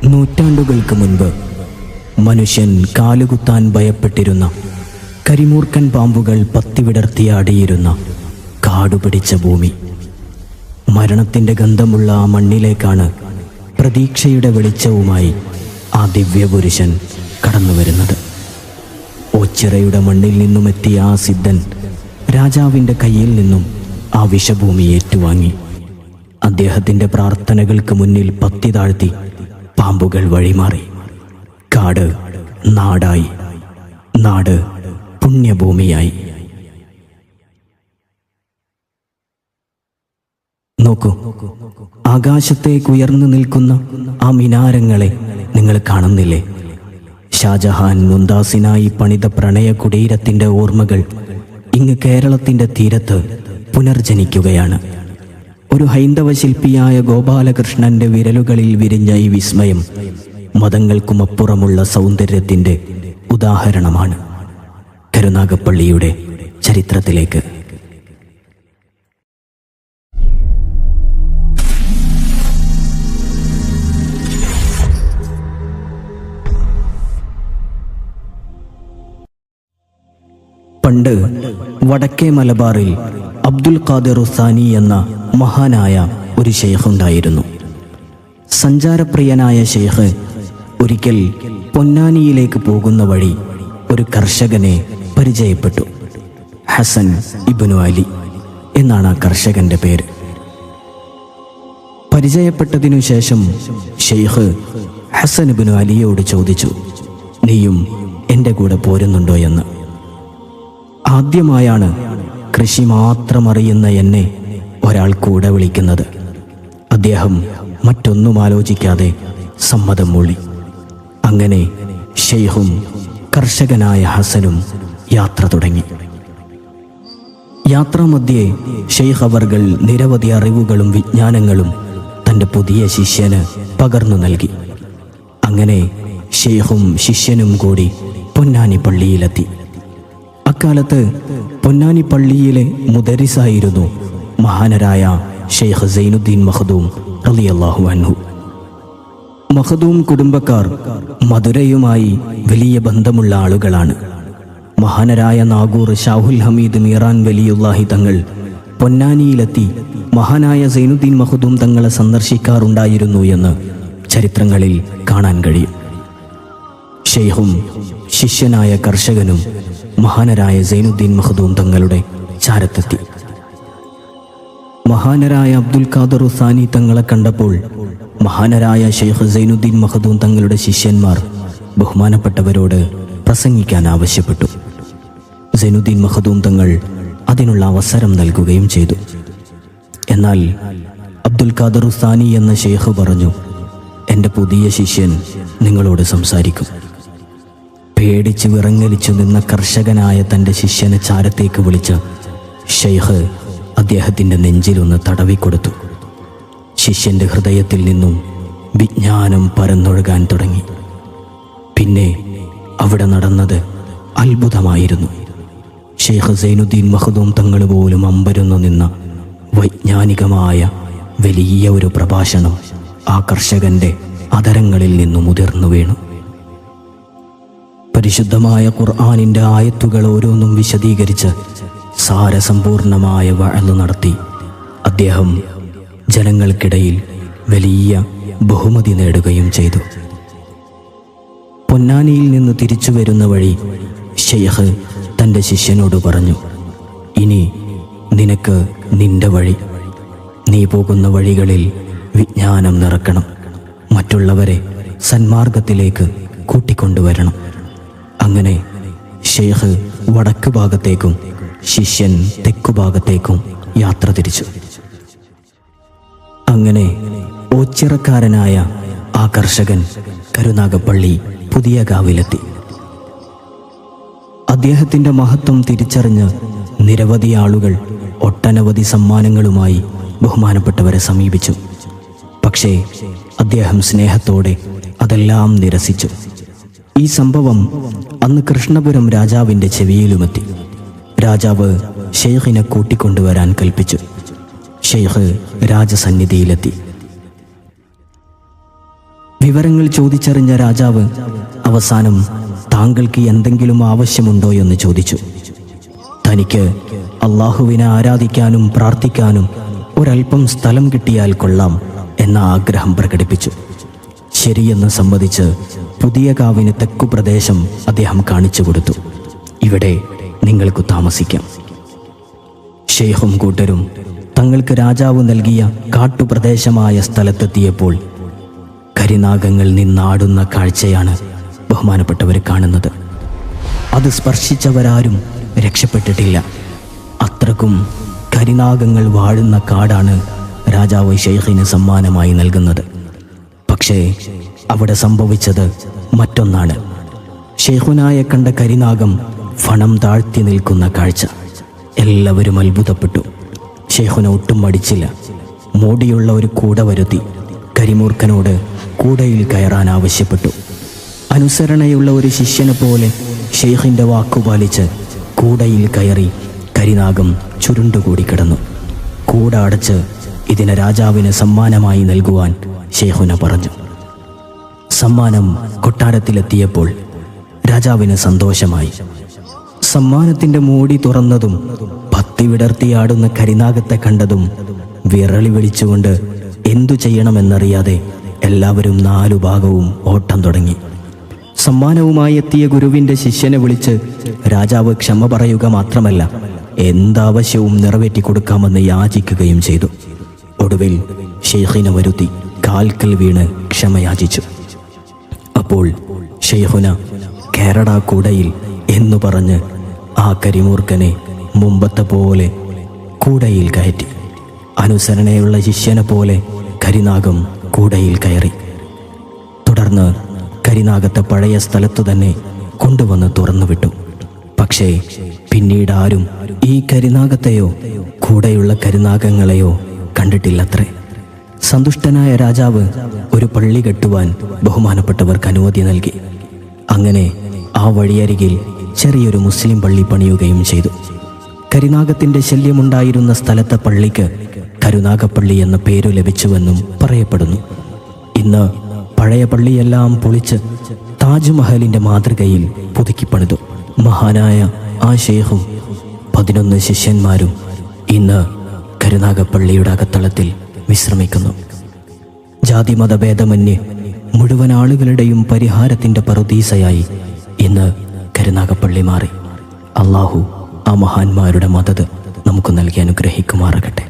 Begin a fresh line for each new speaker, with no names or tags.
നൂറ്റാണ്ടുകൾക്ക് മുൻപ് മനുഷ്യൻ കാലുകുത്താൻ ഭയപ്പെട്ടിരുന്ന കരിമൂർക്കൻ പാമ്പുകൾ പത്തിവിടർത്തിയാടിയിരുന്ന കാടുപിടിച്ച ഭൂമി. മരണത്തിൻ്റെ ഗന്ധമുള്ള ആ മണ്ണിലേക്കാണ് പ്രതീക്ഷയുടെ വെളിച്ചവുമായി ആ ദിവ്യപുരുഷൻ കടന്നു വരുന്നത്. ഓച്ചിറയുടെ മണ്ണിൽ നിന്നുമെത്തിയ ആ സിദ്ധൻ രാജാവിൻ്റെ കയ്യിൽ നിന്നും ആ വിഷഭൂമി ഏറ്റുവാങ്ങി. അദ്ദേഹത്തിൻ്റെ പ്രാർത്ഥനകൾക്ക് മുന്നിൽ പത്തി താഴ്ത്തി പാമ്പുകൾ വഴിമാറി. കാട് നാടായി, നാട് പുണ്യഭൂമിയായി. നോക്കൂ, ആകാശത്തേക്ക് ഉയർന്നു നിൽക്കുന്ന ആ മിനാരങ്ങളെ നിങ്ങൾ കാണുന്നില്ലേ? ഷാജഹാൻ മുംതാസിനായി പണിത പ്രണയ കുടീരത്തിൻ്റെ ഓർമ്മകൾ ഇങ്ങ് കേരളത്തിൻ്റെ തീരത്ത് പുനർജനിക്കുകയാണ്. ഒരു ഹൈന്ദവ ശില്പിയായ ഗോപാലകൃഷ്ണന്റെ വിരലുകളിൽ വിരിഞ്ഞ ഈ വിസ്മയം മതങ്ങൾക്കുമപ്പുറമുള്ള സൗന്ദര്യത്തിൻ്റെ ഉദാഹരണമാണ്. കരുനാഗപ്പള്ളിയുടെ ചരിത്രത്തിലേക്ക്. പണ്ട് വടക്കേ മലബാറിൽ അബ്ദുൽ ഖാദിർ സാനി എന്ന മഹാനായ ഒരു ഷെയ്ഖ് ഉണ്ടായിരുന്നു. സഞ്ചാരപ്രിയനായ ഷെയ്ഖ് ഒരിക്കൽ പൊന്നാനിയിലേക്ക് പോകുന്ന വഴി ഒരു കർഷകനെ പരിചയപ്പെട്ടു. ഹസൻ ഇബ്നു അലി എന്നാണ് ആ കർഷകന്റെ പേര്. പരിചയപ്പെട്ടതിനു ശേഷം ഷെയ്ഖ് ഹസൻ ഇബ്നു അലിയോട് ചോദിച്ചു, നീയും എൻ്റെ കൂടെ പോരുന്നുണ്ടോ എന്ന്. ആദ്യമായാണ് കൃഷി മാത്രം അറിയുന്ന എന്നെ ഒരാൾ കൂടെ വിളിക്കുന്നത്. അദ്ദേഹം മറ്റൊന്നും ആലോചിക്കാതെ സമ്മതം മൂളി. അങ്ങനെ ഷെയ്ഖും കർഷകനായ ഹസനും യാത്ര തുടങ്ങി. യാത്രാമധ്യേ ഷെയ്ഖ് അവർകൾ നിരവധി അറിവുകളും വിജ്ഞാനങ്ങളും തൻ്റെ പുതിയ ശിഷ്യന് പകർന്നു നൽകി. അങ്ങനെ ഷെയ്ഖും ശിഷ്യനും കൂടി പൊന്നാനി പള്ളിയിലെത്തി. അക്കാലത്ത് പൊന്നാനി പള്ളിയിലെ മുദരിസായിരുന്നു മഹാനരായ ഷെയ്ഖ് സൈനുദ്ദീൻ മഖ്ദൂം റളിയല്ലാഹു അൻഹു. മഖ്ദൂം കുടുംബക്കാർ മധുരയുമായി വലിയ ബന്ധമുള്ള ആളുകളാണ്. മഹാനരായ നാഗൂർ ഷാഹുൽ ഹമീദ് മീറാൻ വലിയുല്ലാഹി തങ്ങൾ പൊന്നാനിയിലെത്തി മഹാനായ സൈനുദ്ദീൻ മഖ്ദൂം തങ്ങളെ സന്ദർശിക്കാറുണ്ടായിരുന്നു എന്ന് ചരിത്രങ്ങളിൽ കാണാൻ കഴിയും. ഷെയ്ഖും ശിഷ്യനായ കർഷകനും മഹാനരായ സൈനുദ്ദീൻ മഖ്ദൂം തങ്ങളുടെ ചാരത്തെത്തി. മഹാനരായ അബ്ദുൽ ഖാദിർ സാനി തങ്ങളെ കണ്ടപ്പോൾ മഹാനരായ ഷെയ്ഖ് സൈനുദ്ദീൻ മഖ്ദൂം തങ്ങളുടെ ശിഷ്യന്മാർ ബഹുമാനപ്പെട്ടവരോട് പ്രസംഗിക്കാൻ ആവശ്യപ്പെട്ടു. സൈനുദ്ദീൻ മഖ്ദൂം തങ്ങൾ അതിനുള്ള അവസരം നൽകുകയും ചെയ്തു. എന്നാൽ അബ്ദുൽ ഖാദിർ സാനി എന്ന ഷെയ്ഖ് പറഞ്ഞു, എൻ്റെ പുതിയ ശിഷ്യൻ നിങ്ങളോട് സംസാരിക്കും. പേടിച്ച് വിറങ്ങലിച്ചു നിന്ന കർഷകനായ തൻ്റെ ശിഷ്യനെ ചാരത്തേക്ക് വിളിച്ച് ഷെയ്ഖ് അദ്ദേഹത്തിൻ്റെ നെഞ്ചിലൊന്ന് തടവിക്കൊടുത്തു. ശിഷ്യൻ്റെ ഹൃദയത്തിൽ നിന്നും വിജ്ഞാനം പരന്നൊഴുകാൻ തുടങ്ങി. പിന്നെ അവിടെ നടന്നത് അത്ഭുതമായിരുന്നു. ഷെയ്ഖ് സൈനുദ്ദീൻ മഖ്ദൂം തങ്ങൾ പോലും അമ്പരന്നു നിന്ന വൈജ്ഞാനികമായ വലിയ ഒരു പ്രഭാഷണം ആ കർഷകൻ്റെ അധരങ്ങളിൽ നിന്നും മുതിർന്നു വീണു. പരിശുദ്ധമായ ഖുർആനിൻ്റെ ആയത്തുകൾ ഓരോന്നും വിശദീകരിച്ച് സാരസമ്പൂർണമായ വഅള് നടത്തി അദ്ദേഹം ജനങ്ങൾക്കിടയിൽ വലിയ ബഹുമതി നേടുകയും ചെയ്തു. പൊന്നാനിയിൽ നിന്ന് തിരിച്ചു വരുന്ന വഴി ഷെയ്ഖ് തൻ്റെ ശിഷ്യനോട് പറഞ്ഞു, ഇനി നിനക്ക് നിന്റെ വഴി, നീ പോകുന്ന വഴികളിൽ വിജ്ഞാനം നിറക്കണം, മറ്റുള്ളവരെ സന്മാർഗത്തിലേക്ക് കൂട്ടിക്കൊണ്ടുവരണം. അങ്ങനെ ഷെയ്ഖ് വടക്ക് ഭാഗത്തേക്കും ശിഷ്യൻ തെക്കുഭാഗത്തേക്കും യാത്ര തിരിച്ചു. അങ്ങനെ ഓച്ചിറക്കാരനായ ആ കർഷകൻ കരുനാഗപ്പള്ളി പുതിയ കാവിലെത്തി. അദ്ദേഹത്തിൻ്റെ മഹത്വം തിരിച്ചറിഞ്ഞ് നിരവധി ആളുകൾ ഒട്ടനവധി സമ്മാനങ്ങളുമായി ബഹുമാനപ്പെട്ടവരെ സമീപിച്ചു. പക്ഷേ അദ്ദേഹം സ്നേഹത്തോടെ അതെല്ലാം നിരസിച്ചു. ഈ സംഭവം അന്ന് കൃഷ്ണപുരം രാജാവിൻ്റെ ചെവിയിലുമെത്തി. രാജാവ് ഷെയ്ഖിനെ കൂട്ടിക്കൊണ്ടുവരാൻ കൽപ്പിച്ചു. ഷെയ്ഖ് രാജസന്നിധിയിലെത്തി. വിവരങ്ങൾ ചോദിച്ചറിഞ്ഞ രാജാവ് അവസാനം താങ്കൾക്ക് എന്തെങ്കിലും ആവശ്യമുണ്ടോ എന്ന് ചോദിച്ചു. തനിക്ക് അള്ളാഹുവിനെ ആരാധിക്കാനും പ്രാർത്ഥിക്കാനും ഒരൽപ്പം സ്ഥലം കിട്ടിയാൽ കൊള്ളാം എന്ന ആഗ്രഹം പ്രകടിപ്പിച്ചു. ശരിയെന്ന് സമ്മതിച്ച് പുതിയ കാവിന് തെക്കു പ്രദേശം അദ്ദേഹം കാണിച്ചു കൊടുത്തു. ഇവിടെ നിങ്ങൾക്ക് താമസിക്കാം. ഷെയ്ഖും കൂട്ടരും തങ്ങൾക്ക് രാജാവ് നൽകിയ കാട്ടുപ്രദേശമായ സ്ഥലത്തെത്തിയപ്പോൾ കരിനാഗങ്ങൾ നിന്നാടുന്ന കാഴ്ചയാണ് ബഹുമാനപ്പെട്ടവർ കാണുന്നത്. അത് സ്പർശിച്ചവരാരും രക്ഷപ്പെട്ടിട്ടില്ല. അത്രക്കും കരിനാഗങ്ങൾ വാഴുന്ന കാടാണ് രാജാവ് ഷെയ്ഖിന് സമ്മാനമായി നൽകുന്നത്. പക്ഷേ അവിടെ സംഭവിച്ചത് മറ്റൊന്നാണ്. ഷെയ്ഖുനായെ കണ്ട കരിനാഗം ഫണം താഴ്ത്തി നിൽക്കുന്ന കാഴ്ച എല്ലാവരും അത്ഭുതപ്പെട്ടു. ഷെയ്ഖുന ഒട്ടും മടിച്ചില്ല. മോടിയുള്ള ഒരു കൂട വരുത്തി കരിമൂർഖനോട് കൂടയിൽ കയറാൻ ആവശ്യപ്പെട്ടു. അനുസരണയുള്ള ഒരു ശിഷ്യനെ പോലെ ഷെയ്ഖിൻ്റെ വാക്കുപാലിച്ച് കൂടയിൽ കയറി കരിനാഗം ചുരുണ്ടുകൂടി കിടന്നു. കൂട അടച്ച് ഇതിനെ രാജാവിന് സമ്മാനമായി നൽകുവാൻ ഷെയ്ഖുന പറഞ്ഞു. സമ്മാനം കൊട്ടാരത്തിലെത്തിയപ്പോൾ രാജാവിന് സന്തോഷമായി. സമ്മാനത്തിൻ്റെ മൂടി തുറന്നതും പത്തി വിടർത്തിയാടുന്ന കരിനാഗത്തെ കണ്ടതും വിറളി വിളിച്ചുകൊണ്ട് എന്തു ചെയ്യണമെന്നറിയാതെ എല്ലാവരും നാലു ഭാഗവും ഓട്ടം തുടങ്ങി. സമ്മാനവുമായി എത്തിയ ഗുരുവിൻ്റെ ശിഷ്യനെ വിളിച്ച് രാജാവ് ക്ഷമ പറയുക മാത്രമല്ല എന്താവശ്യവും നിറവേറ്റി കൊടുക്കാമെന്ന് യാചിക്കുകയും ചെയ്തു. ഒടുവിൽ ഷെയ്ഖിനെ വരുത്തി കാൽക്കൽ വീണ് ക്ഷമയാചിച്ചു. അപ്പോൾ ഷെയ്ഖുന കേരള കൂടയിൽ എന്നു പറഞ്ഞ് ആ കരിമൂർഖനെ മുമ്പത്തെ പോലെ കൂടയിൽ കയറ്റി. അനുസരണയുള്ള ശിഷ്യനെ പോലെ കരിനാഗം കൂടയിൽ കയറി. തുടർന്ന് കരിനാഗത്തെ പഴയ സ്ഥലത്തു തന്നെ കൊണ്ടുവന്ന് തുറന്നുവിട്ടു. പക്ഷേ പിന്നീട് ആരും ഈ കരിനാഗത്തെയോ കൂടെയുള്ള കരിനാഗങ്ങളെയോ കണ്ടിട്ടില്ലത്രേ. സന്തുഷ്ടനായ രാജാവ് ഒരു പള്ളി കെട്ടുവാൻ ബഹുമാനപ്പെട്ടവർക്ക് അനുമതി നൽകി. അങ്ങനെ ആ വഴിയരികിൽ ചെറിയൊരു മുസ്ലിം പള്ളി പണിയുകയും ചെയ്തു. കരിനാഗത്തിൻ്റെ ശല്യമുണ്ടായിരുന്ന സ്ഥലത്തെ പള്ളിക്ക് കരുനാഗപ്പള്ളി എന്ന പേരു ലഭിച്ചുവെന്നും പറയപ്പെടുന്നു. ഇന്ന് പഴയ പള്ളിയെല്ലാം പൊളിച്ച് താജ്മഹലിൻ്റെ മാതൃകയിൽ പുതുക്കിപ്പണിതു. മഹാനായ ആ ഷെയ്ഖും 11 ശിഷ്യന്മാരും ഇന്ന് കരുനാഗപ്പള്ളിയുടെ അകത്തളത്തിൽ വിശ്രമിക്കുന്നു. ജാതിമതഭേദമന്യേ മുഴുവൻ ആളുകളുടെയും പരിഹാരത്തിൻ്റെ പറുദീസയായി ഇന്ന് കരുനാഗപ്പള്ളി മാറി. അള്ളാഹു ആ മഹാന്മാരുടെ മദദ് നമുക്ക് നൽകി അനുഗ്രഹിക്കുമാറാകട്ടെ.